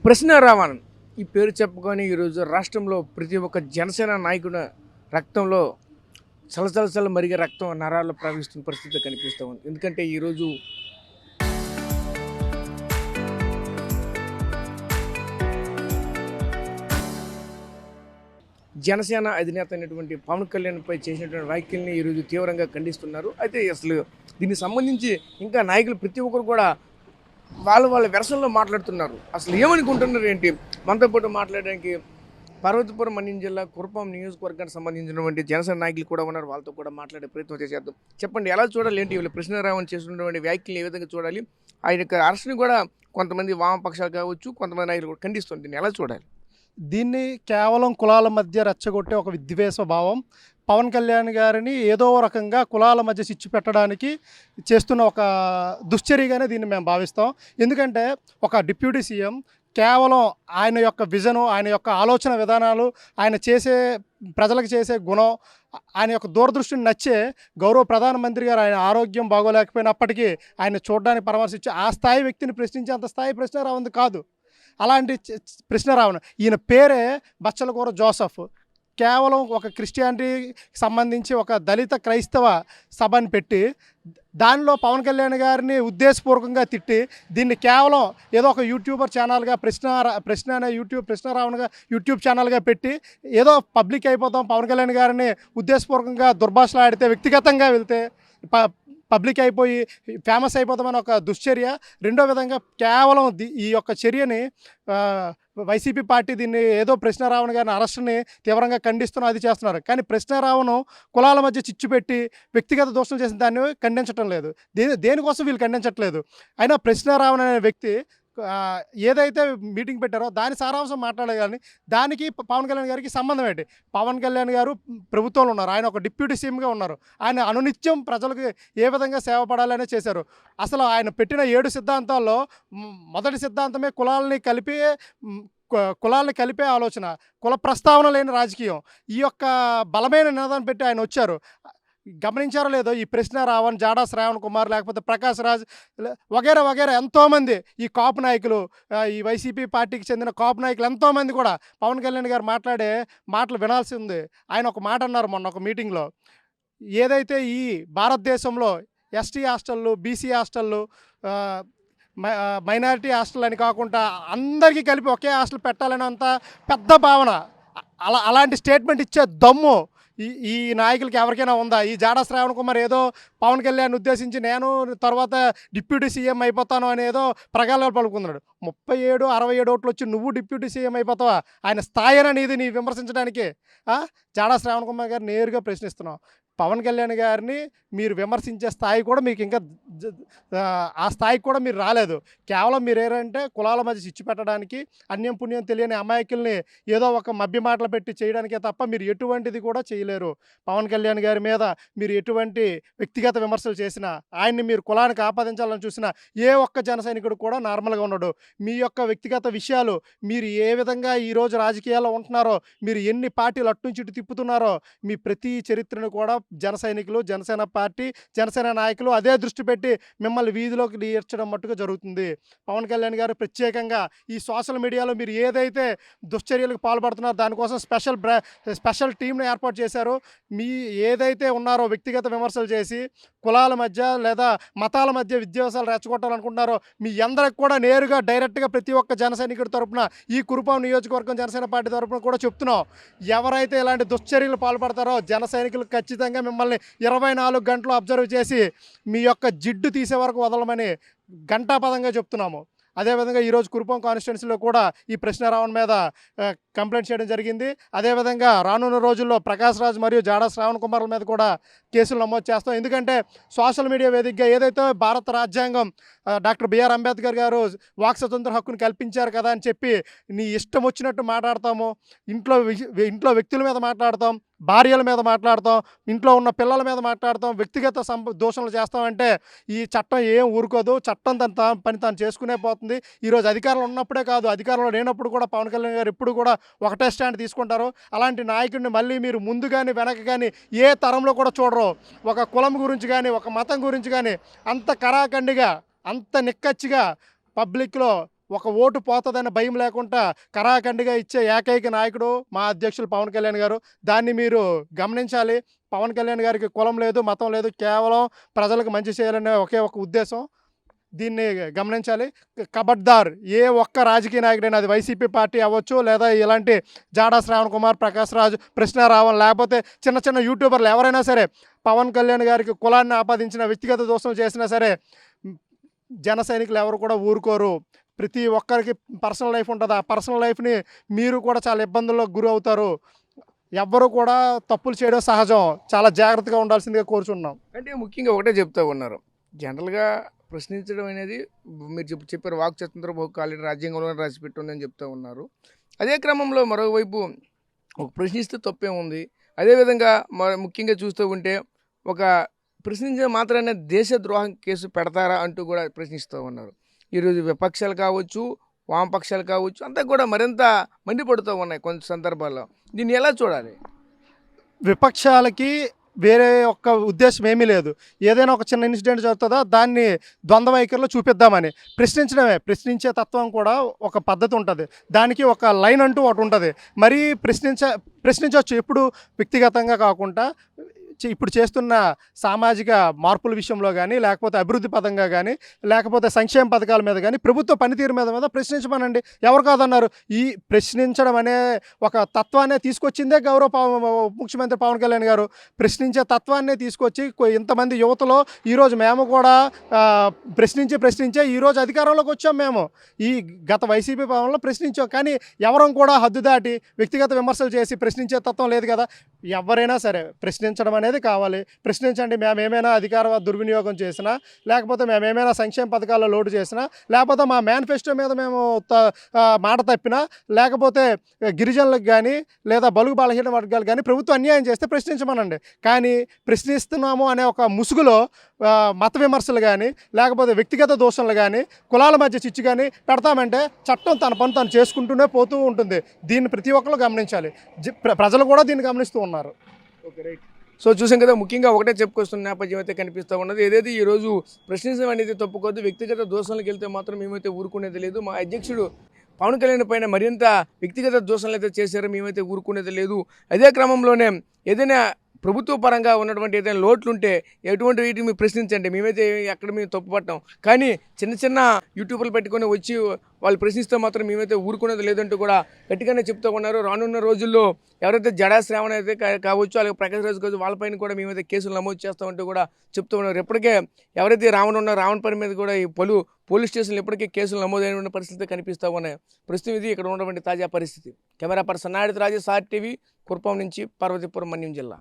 ప్రశ్న రావణ్ ఈ పేరు చెప్పుకొని ఈరోజు రాష్ట్రంలో ప్రతి ఒక్క జనసేన నాయకుడు రక్తంలో చలచలచల మరిగే రక్తం నరాల్లో ప్రవహిస్తున్న పరిస్థితి కనిపిస్తూ ఉంది. ఎందుకంటే ఈరోజు జనసేన అధినేత అయినటువంటి పవన్ కళ్యాణ్పై చేసినటువంటి వ్యాఖ్యల్ని ఈరోజు తీవ్రంగా ఖండిస్తున్నారు. అయితే అసలు దీనికి సంబంధించి ఇంకా నాయకులు ప్రతి ఒక్కరు కూడా వాళ్ళ వెర్షన్లో మాట్లాడుతున్నారు. అసలు ఏమనుకుంటున్నారు ఏంటి? మనతో పాటు మాట్లాడడానికి పార్వతీపురం మన్యం జిల్లా కురుపాం నియోజకవర్గానికి సంబంధించినటువంటి జనసేన నాయకులు కూడా ఉన్నారు. వాళ్ళతో కూడా మాట్లాడే ప్రయత్నం చేసేద్దాం. చెప్పండి, ఎలా చూడాలి ఏంటి వీళ్ళు కృష్ణారావణ్ చేస్తున్నటువంటి వ్యాఖ్యలు ఏ విధంగా చూడాలి? ఆయన యొక్క అరెస్ట్ని కూడా కొంతమంది వామపక్షాలు కావచ్చు, కొంతమంది నాయకులు కూడా ఖండిస్తుంది. దీన్ని ఎలా చూడాలి? దీన్ని కేవలం కులాల మధ్య రెచ్చగొట్టే ఒక విద్వేష భావం. పవన్ కళ్యాణ్ గారిని ఏదో రకంగా కులాల మధ్య చిచ్చు పెట్టడానికి చేస్తున్న ఒక దుశ్చర్యగానే దీన్ని మేము భావిస్తాం. ఎందుకంటే ఒక డిప్యూటీ సీఎం కేవలం ఆయన యొక్క విజను, ఆయన యొక్క ఆలోచన విధానాలు, ఆయన చేసే ప్రజలకు చేసే గుణం, ఆయన యొక్క దూరదృష్టిని నచ్చే గౌరవ ప్రధానమంత్రి గారు ఆయన ఆరోగ్యం బాగోలేకపోయినప్పటికీ ఆయన చూడడానికి పరామర్శించి ఆ స్థాయి వ్యక్తిని ప్రశ్నించే అంత స్థాయి ప్రశ్న రావుంది కాదు. అలాంటి ప్రశ్న రావణ ఈయన పేరే బచ్చలకూర జోసఫ్. కేవలం ఒక క్రిస్టియానిటీకి సంబంధించి ఒక దళిత క్రైస్తవ సభని పెట్టి దానిలో పవన్ కళ్యాణ్ గారిని ఉద్దేశపూర్వకంగా తిట్టి దీన్ని కేవలం ఏదో ఒక యూట్యూబర్ ఛానల్గా ప్రశ్న అనే కృష్ణారావణ్గా యూట్యూబ్ ఛానల్గా పెట్టి ఏదో పబ్లిక్ అయిపోతాం, పవన్ కళ్యాణ్ గారిని ఉద్దేశపూర్వకంగా దుర్భాషలు ఆడితే, వ్యక్తిగతంగా వెళ్తే పబ్లిక్ అయిపోయి ఫేమస్ అయిపోతామని ఒక దుశ్చర్య. రెండో విధంగా కేవలం ఈ యొక్క చర్యని వైసీపీ పార్టీ దీన్ని ఏదో కృష్ణారావణ్ గారిని అరెస్ట్ని తీవ్రంగా ఖండిస్తున్నారు, అది చేస్తున్నారు. కానీ కృష్ణారావణ్ కులాల మధ్య చిచ్చు పెట్టి వ్యక్తిగత దోషం చేసిన దాన్ని ఖండించడం లేదు. దేనికోసం వీళ్ళు ఖండించట్లేదు. అయినా కృష్ణారావణ్ అనే వ్యక్తి ఏదైతే మీటింగ్ పెట్టారో దాని సారాంశం మాట్లాడే కానీ దానికి పవన్ కళ్యాణ్ గారికి సంబంధం ఏంటి? పవన్ కళ్యాణ్ గారు ప్రభుత్వంలో ఉన్నారు, ఆయన ఒక డిప్యూటీ సీఎంగా ఉన్నారు. ఆయన అనునిత్యం ప్రజలకు ఏ విధంగా సేవ పడాలనే చేశారు. అసలు ఆయన పెట్టిన 7 సిద్ధాంతాల్లో మొదటి సిద్ధాంతమే కులాలని కలిపే ఆలోచన, కుల ప్రస్తావన లేని రాజకీయం. ఈ యొక్క బలమైన నినాదం పెట్టి ఆయన వచ్చారు. గమనించారో లేదో, ఈ కృష్ణారావణ్, జాడా శ్రావణ్ కుమార్, లేకపోతే ప్రకాష్ రాజ్ వగేరా ఎంతోమంది ఈ కాపు నాయకులు, ఈ వైసీపీ పార్టీకి చెందిన కాపు నాయకులు ఎంతోమంది కూడా పవన్ కళ్యాణ్ గారు మాట్లాడే మాటలు వినాల్సి ఉంది. ఆయన ఒక మాట అన్నారు మొన్న ఒక మీటింగ్లో, ఏదైతే ఈ భారతదేశంలో ఎస్టీ హాస్టళ్ళు, బీసీ హాస్టళ్ళు, మైనారిటీ హాస్టల్ అని కాకుండా అందరికీ కలిపి ఒకే హాస్టల్ పెట్టాలనేంత పెద్ద భావన, అలాంటి స్టేట్మెంట్ ఇచ్చే దమ్ము ఈ నాయకులకి ఎవరికైనా ఉందా? ఈ జాడా శ్రావణ్ కుమార్ ఏదో పవన్ కళ్యాణ్ ఉద్దేశించి నేను తర్వాత డిప్యూటీ సీఎం అయిపోతాను అని ఏదో ప్రగాలాలు పలుకున్నాడు. 37-67 ఓట్లు వచ్చి నువ్వు డిప్యూటీ సీఎం అయిపోతావా? ఆయన స్థాయి అనేది నీ విమర్శించడానికి? జాడా శ్రావణ్ కుమార్ గారిని నేరుగా ప్రశ్నిస్తున్నావు. పవన్ కళ్యాణ్ గారిని మీరు విమర్శించే స్థాయి కూడా మీకు ఇంకా ఆ స్థాయికి కూడా మీరు రాలేదు. కేవలం మీరు ఏంటంటే కులాల మధ్య చిచ్చు పెట్టడానికి, అన్యం పుణ్యం తెలియని అమాయకుల్ని ఏదో ఒక మభ్య మాటలు పెట్టి చేయడానికే తప్ప మీరు ఎటువంటిది కూడా చేయలేరు. పవన్ కళ్యాణ్ గారి మీద మీరు ఎటువంటి వ్యక్తిగత విమర్శలు చేసినా, ఆయన్ని మీరు కులానికి ఆపాదించాలని చూసినా ఏ ఒక్క జన సైనికుడు కూడా నార్మల్గా ఉండడు. మీ యొక్క వ్యక్తిగత విషయాలు, మీరు ఏ విధంగా ఈరోజు రాజకీయాల్లో ఉంటున్నారో, మీరు ఎన్ని పార్టీలు అట్నుంచి ఇటు తిప్పుతున్నారో, మీ ప్రతి చరిత్రను కూడా జన సైనికులు, జనసేన పార్టీ, జనసేన నాయకులు అదే దృష్టి పెట్టి మిమ్మల్ని వీధిలోకి తీర్చడం మట్టుగా జరుగుతుంది. పవన్ కళ్యాణ్ గారు ప్రత్యేకంగా ఈ సోషల్ మీడియాలో మీరు ఏదైతే దుశ్చర్యలకు పాల్పడుతున్నారో దానికోసం స్పెషల్ టీంను ఏర్పాటు చేశారు. మీ ఏదైతే ఉన్నారో వ్యక్తిగత విమర్శలు చేసి కులాల మధ్య లేదా మతాల మధ్య విద్వేషాలు రెచ్చగొట్టాలనుకుంటున్నారో మీ అందరికి కూడా నేరుగా డైరెక్ట్గా ప్రతి ఒక్క జన సైనికుడి తరపున, ఈ కురుపాం నియోజకవర్గం జనసేన పార్టీ తరపున కూడా చెప్తున్నాం, ఎవరైతే ఇలాంటి దుశ్చర్యలు పాల్పడతారో జన సైనికులు ఖచ్చితంగా మిమ్మల్ని 24 గంటలు అబ్జర్వ్ చేసి మీ యొక్క జిడ్డు తీసే వరకు వదలమని ఘంటాపదంగా చెప్తున్నాము. అదేవిధంగా ఈరోజు కురుపాం కాన్స్టిట్యున్సీలో కూడా ఈ కృష్ణారావణ్ మీద కంప్లైంట్ చేయడం జరిగింది. అదేవిధంగా రానున్న రోజుల్లో ప్రకాష్ రాజ్ మరియు జాడా శ్రావణ్ కుమార్ల మీద కూడా కేసులు నమోదు చేస్తాం. ఎందుకంటే సోషల్ మీడియా వేదికగా ఏదైతే భారత రాజ్యాంగం డాక్టర్ బిఆర్ అంబేద్కర్ గారు వాక్ స్వతంత్ర హక్కును కల్పించారు కదా అని చెప్పి నీ ఇష్టం వచ్చినట్టు మాట్లాడతాము, ఇంట్లో వ్యక్తుల మీద మాట్లాడతాం, భార్యల మీద మాట్లాడతాం, ఇంట్లో ఉన్న పిల్లల మీద మాట్లాడతాం, వ్యక్తిగత దూషణలు చేస్తామంటే ఈ చట్టం ఏం ఊరుకోదు. చట్టం తన పని తాను చేసుకునే పోతుంది. ఈరోజు అధికారంలో ఉన్నప్పుడే కాదు, అధికారంలో లేనప్పుడు కూడా పవన్ కళ్యాణ్ గారు ఎప్పుడు కూడా ఒకటే స్టాండ్ తీసుకుంటారు. అలాంటి నాయకుడిని మళ్ళీ మీరు ముందు కానీ వెనక కానీ ఏ తరంలో కూడా చూడరు. ఒక కులం గురించి కానీ ఒక మతం గురించి కానీ అంత కరాఖండిగా, అంత నిక్కచ్చిగా పబ్లిక్లో ఒక ఓటు పోతుందనే భయం లేకుండా కరాఖండిగా ఇచ్చే ఏకైక నాయకుడు మా అధ్యక్షులు పవన్ కళ్యాణ్ గారు. దాన్ని మీరు గమనించాలి. పవన్ కళ్యాణ్ గారికి కులం లేదు, మతం లేదు. కేవలం ప్రజలకు మంచి చేయాలనే ఒకే ఒక ఉద్దేశం. దీన్ని గమనించాలి. కబడ్దార్ ఏ ఒక్క రాజకీయ నాయకుడైనా, అది వైసీపీ పార్టీ అవ్వచ్చు, లేదా ఇలాంటి జాడా శ్రావణ్ కుమార్, ప్రకాష్ రాజు, కృష్ణారావణ్, లేకపోతే చిన్న చిన్న యూట్యూబర్లు ఎవరైనా సరే పవన్ కళ్యాణ్ గారికి కులాన్ని ఆపాదించిన, వ్యక్తిగత దోషం చేసినా సరే జన సైనికులు ఎవరు కూడా ఊరుకోరు. ప్రతి ఒక్కరికి పర్సనల్ లైఫ్ ఉంటుంది. ఆ పర్సనల్ లైఫ్ని మీరు కూడా చాలా ఇబ్బందుల్లో గురి అవుతారు. ఎవ్వరు కూడా తప్పులు చేయడం సహజం. చాలా జాగ్రత్తగా ఉండాల్సిందిగా కోరుచున్నాం. అంటే ముఖ్యంగా ఒకటే చెప్తా ఉన్నారు, జనరల్గా ప్రశ్నించడం అనేది మీరు చెప్పారు వాక్ స్వతంత్రం హక్కు ఆల్రెడీ రాజ్యాంగంలో రాసి పెట్టుందని చెప్తూ ఉన్నారు. అదే క్రమంలో మరోవైపు ఒక ప్రశ్నిస్తే తప్పేముంది. అదేవిధంగా ముఖ్యంగా చూస్తూ ఉంటే ఒక ప్రశ్నించిన మాత్రానే దేశద్రోహం కేసు పెడతారా అంటూ కూడా ప్రశ్నిస్తూ ఉన్నారు. ఈరోజు విపక్షాలు కావచ్చు, వామపక్షాలు కావచ్చు, అంతా కూడా మరింత మండిపడుతూ ఉన్నాయి కొన్ని సందర్భాల్లో. దీన్ని ఎలా చూడాలి? విపక్షాలకి వేరే ఒక్క ఉద్దేశం ఏమీ లేదు. ఏదైనా ఒక చిన్న ఇన్సిడెంట్ జరుగుతుందో దాన్ని ద్వంద్వ వైఖరిలో చూపిద్దామని ప్రశ్నించడమే. ప్రశ్నించే తత్వం కూడా ఒక పద్ధతి ఉంటుంది. దానికి ఒక లైన్ అంటూ ఒకటి ఉంటుంది. మరీ ప్రశ్నించవచ్చు, ఎప్పుడు వ్యక్తిగతంగా కాకుండా ఇప్పుడు చేస్తున్న సామాజిక మార్పుల విషయంలో కానీ, లేకపోతే అభివృద్ధి పదంగా కానీ, లేకపోతే సంక్షేమ పథకాల మీద కానీ, ప్రభుత్వ పనితీరు మీద ప్రశ్నించమనండి. ఎవరు కాదన్నారు? ఈ ప్రశ్నించడం అనే ఒక తత్వాన్ని తీసుకొచ్చిందే ముఖ్యమంత్రి పవన్ కళ్యాణ్ గారు. ప్రశ్నించే తత్వాన్నే తీసుకొచ్చి ఇంతమంది యువతలో ఈరోజు మేము కూడా ప్రశ్నించే ఈరోజు అధికారంలోకి వచ్చాం. మేము ఈ గత వైసీపీ పాలనలో ప్రశ్నించాం, కానీ ఎవరం కూడా హద్దు దాటి వ్యక్తిగత విమర్శలు చేసి ప్రశ్నించే తత్వం లేదు కదా. ఎవరైనా సరే ప్రశ్నించడం అనేది కావాలి. ప్రశ్నించండి. మేము ఏమైనా అధికార దుర్వినియోగం చేసినా, లేకపోతే మేము ఏమైనా సంక్షేమ పథకాల్లో లోటు చేసినా, లేకపోతే మా మేనిఫెస్టో మీద మేము మాట తప్పినా, లేకపోతే గిరిజనులకు కానీ లేదా బలుగు బలహీన వర్గాలు కానీ ప్రభుత్వం అన్యాయం చేస్తే ప్రశ్నించమనండి. కానీ ప్రశ్నిస్తున్నాము అనే ఒక ముసుగులో మత విమర్శలు కానీ, లేకపోతే వ్యక్తిగత దోషణలు కానీ, కులాల మధ్య చిచ్చు కానీ పెడతామంటే చట్టం తన పని తను చేసుకుంటూనే పోతూ ఉంటుంది. దీన్ని ప్రతి ఒక్కరు గమనించాలి. ప్రజలు కూడా దీన్ని గమనిస్తూ ఉన్నారు. Okay, right. సో చూసాం కదా, ముఖ్యంగా ఒకటే చెప్పుకొస్తున్న నేపథ్యం అయితే కనిపిస్తూ ఉన్నది. ఏదైతే ఈరోజు ప్రశ్నించడం అనేది తప్పుకోవద్దు, వ్యక్తిగత దోషాలకు వెళ్తే మాత్రం మేమైతే ఊరుకునేది లేదు. మా అధ్యక్షుడు పవన్ కళ్యాణ్ పైన మరింత వ్యక్తిగత దోషాలు అయితే చేశారో మేమైతే ఊరుకునేది లేదు. అదే క్రమంలోనే ఏదైనా ప్రభుత్వ పరంగా ఉన్నటువంటి ఏదైనా లోట్లుంటే ఎటువంటి వీటిని మీరు ప్రశ్నించండి, మేమైతే ఎక్కడ మేము తప్పుపట్టాం. కానీ చిన్న చిన్న యూట్యూబ్లు పెట్టుకొని వచ్చి వాళ్ళు ప్రశ్నిస్తే మాత్రం మేమైతే ఊరుకునేది లేదంటూ కూడా గట్టిగానే చెప్తూ ఉన్నారు. రానున్న రోజుల్లో ఎవరైతే జడా శ్రావణ అయితే కావచ్చు, అలాగే ప్రకాష్ రాజు కావచ్చు, వాళ్ళపైన కూడా మేమైతే కేసులు నమోదు చేస్తామంటూ కూడా చెప్తూ ఉన్నారు. ఇప్పటికే ఎవరైతే రావణ్ పని మీద కూడా ఈ పోలీస్ స్టేషన్లు ఇప్పటికే కేసులు నమోదైన పరిస్థితి కనిపిస్తూ ఉన్నాయి. ప్రస్తుతం ఇది ఇక్కడ ఉన్నటువంటి తాజా పరిస్థితి. కెమెరా పర్సన్ నాయుడు రాజేష్, సార్ టీవీ, కుర్పం నుంచి, పార్వతీపురం, మన్యం జిల్లా.